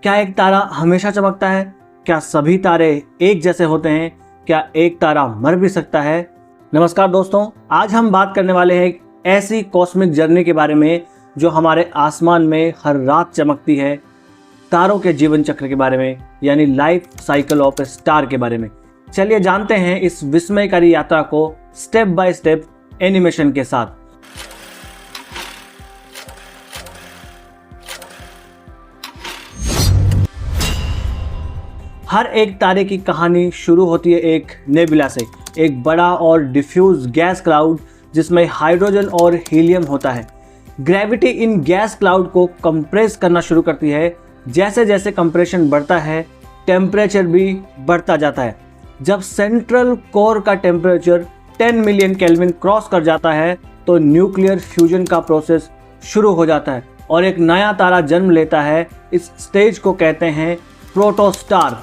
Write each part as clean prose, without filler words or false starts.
क्या एक तारा हमेशा चमकता है? क्या सभी तारे एक जैसे होते हैं? क्या एक तारा मर भी सकता है? नमस्कार दोस्तों, आज हम बात करने वाले हैं एक ऐसी कॉस्मिक जर्नी के बारे में जो हमारे आसमान में हर रात चमकती है, तारों के जीवन चक्र के बारे में, यानी life cycle of A star के बारे में। चलिए जानते हैं इस विस्मयकारी यात्रा को स्टेप बाय स्टेप एनिमेशन के साथ। हर एक तारे की कहानी शुरू होती है एक नेबुला से, एक बड़ा और डिफ्यूज गैस क्लाउड जिसमें हाइड्रोजन और हीलियम होता है। ग्रेविटी इन गैस क्लाउड को कंप्रेस करना शुरू करती है। जैसे जैसे कंप्रेशन बढ़ता है, टेम्परेचर भी बढ़ता जाता है। जब सेंट्रल कोर का टेम्परेचर 10 मिलियन केल्विन क्रॉस कर जाता है तो न्यूक्लियर फ्यूजन का प्रोसेस शुरू हो जाता है और एक नया तारा जन्म लेता है। इस स्टेज को कहते हैं प्रोटोस्टार।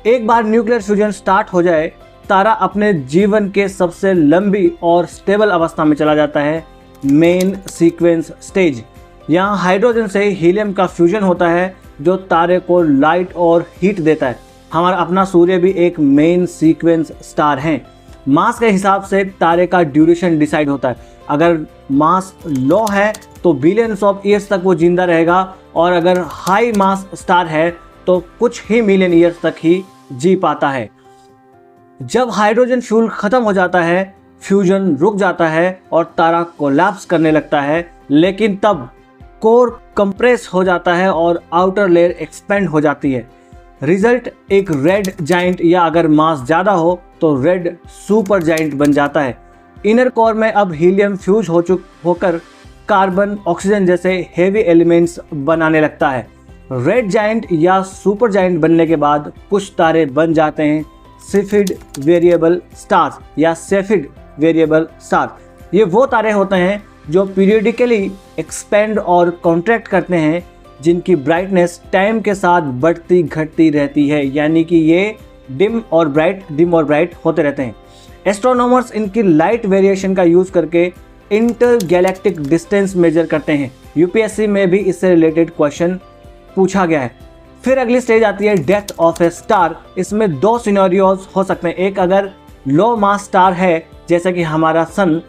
एक बार न्यूक्लियर फ्यूजन स्टार्ट हो जाए, तारा अपने जीवन के सबसे लंबी और स्टेबल अवस्था में चला जाता है, मेन सीक्वेंस स्टेज। यहाँ हाइड्रोजन से हीलियम का फ्यूजन होता है जो तारे को लाइट और हीट देता है। हमारा अपना सूर्य भी एक मेन सीक्वेंस स्टार है। मास के हिसाब से तारे का ड्यूरेशन डिसाइड होता है। अगर मास लो है तो बिलियंस ऑफ ईयर्स तक वो जिंदा रहेगा, और अगर हाई मास स्टार है तो कुछ ही मिलियन ईयर्स तक ही जी पाता है। जब हाइड्रोजन फ्यूल खत्म हो जाता है, फ्यूजन रुक जाता है और तारा कोलैप्स करने लगता है, लेकिन तब कोर कंप्रेस हो जाता है और आउटर लेयर एक्सपेंड हो जाती है। रिजल्ट एक रेड जाइंट, या अगर मास ज़्यादा हो तो रेड सुपर जाइंट बन जाता है। इनर कोर में अब हीलियम फ्यूज होकर कार्बन, ऑक्सीजन जैसे हेवी एलिमेंट्स बनाने लगता है। रेड जाइंट या सुपर जाइंट बनने के बाद कुछ तारे बन जाते हैं सिफिड वेरिएबल स्टार्स या सेफिड वेरिएबल स्टार। ये वो तारे होते हैं जो पीरियडिकली एक्सपेंड और कॉन्ट्रैक्ट करते हैं, जिनकी ब्राइटनेस टाइम के साथ बढ़ती घटती रहती है, यानी कि ये डिम और ब्राइट होते रहते हैं। एस्ट्रोनॉमर्स इनकी लाइट वेरिएशन का यूज़ करके इंटर गैलेक्टिक डिस्टेंस मेजर करते हैं। यूपीएससी में भी इससे रिलेटेड क्वेश्चन पूछा गया है। फिर अगली स्टेज आती है डेथ ऑफ ए स्टार। इसमें दो सिनेरियोज हो सकते हैं। एक, अगर लो मास स्टार है जैसे कि हमारा सन,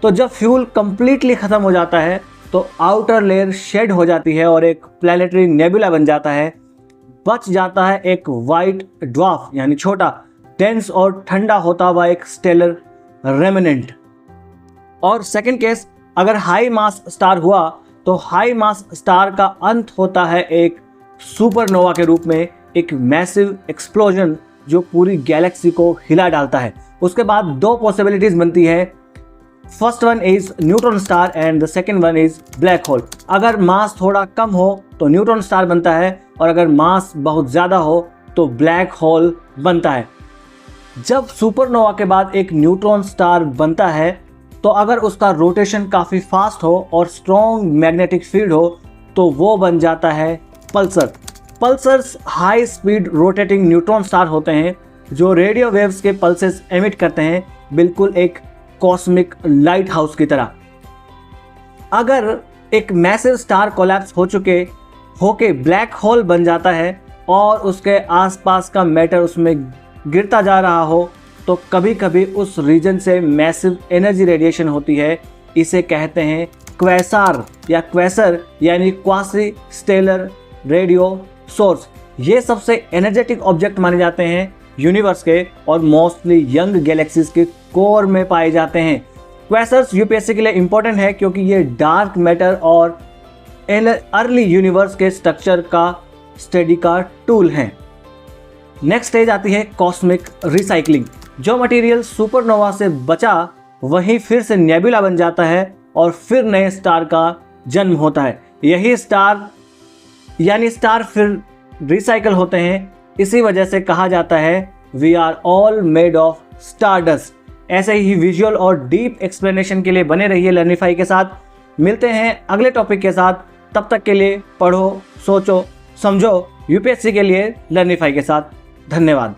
तो जब फ्यूल कंप्लीटली ख़त्म हो जाता है तो आउटर लेयर शेड हो जाती है और एक प्लैनेटरी नेबुला बन जाता है। बच जाता है एक वाइट ड्वार्फ, यानी छोटा, डेंस और ठंडा होता हुआ एक स्टेलर रेमिनेंट। और सेकंड केस, अगर हाई मास स्टार हुआ तो हाई मास स्टार का अंत होता है एक सुपरनोवा के रूप में, एक मैसिव एक्सप्लोजन जो पूरी गैलेक्सी को हिला डालता है। उसके बाद दो पॉसिबिलिटीज बनती है। First one is neutron star and the second one is black hole. अगर मास थोड़ा कम हो तो न्यूट्रॉन स्टार बनता है, और अगर मास बहुत ज़्यादा हो तो ब्लैक होल बनता है। जब सुपरनोवा के बाद एक न्यूट्रॉन स्टार बनता है तो अगर उसका रोटेशन काफ़ी फास्ट हो और स्ट्रॉन्ग मैग्नेटिक फील्ड हो तो वो बन जाता है Pulsar. Pulsars high speed rotating neutron star होते हैं जो रेडियो वेव्स के पल्सेस एमिट करते हैं, बिल्कुल एक कॉस्मिक लाइट हाउस की तरह। अगर एक मैसिव स्टार कोलैप्स होके ब्लैक होल बन जाता है और उसके आसपास का मैटर उसमें गिरता जा रहा हो, तो कभी कभी उस रीजन से मैसिव एनर्जी रेडिएशन होती है। इसे कहते हैं क्वेसार या क्वेसर, यानी क्वासी स्टेलर रेडियो सोर्स। ये सबसे एनर्जेटिक ऑब्जेक्ट माने जाते हैं यूनिवर्स के, और मोस्टली यंग गैलेक्सीज के कोर में पाए जाते हैं। क्वेसर्स यूपीएससी के लिए इंपॉर्टेंट है क्योंकि ये डार्क मैटर और अर्ली यूनिवर्स के स्ट्रक्चर का स्टडी का टूल हैं। नेक्स्ट स्टेज आती है कॉस्मिक रिसाइकलिंग। जो मटेरियल सुपरनोवा से बचा वही फिर से नेबुला बन जाता है और फिर नए स्टार का जन्म होता है। यही स्टार फिर रिसाइकल होते हैं। इसी वजह से कहा जाता है we are all made of stardust. ऐसे ही विजुअल और डीप एक्सप्लेनेशन के लिए बने रहिए लर्निफाई के साथ। मिलते हैं अगले टॉपिक के साथ। तब तक के लिए पढ़ो, सोचो, समझो। यूपीएससी के लिए लर्निफाई के साथ। धन्यवाद।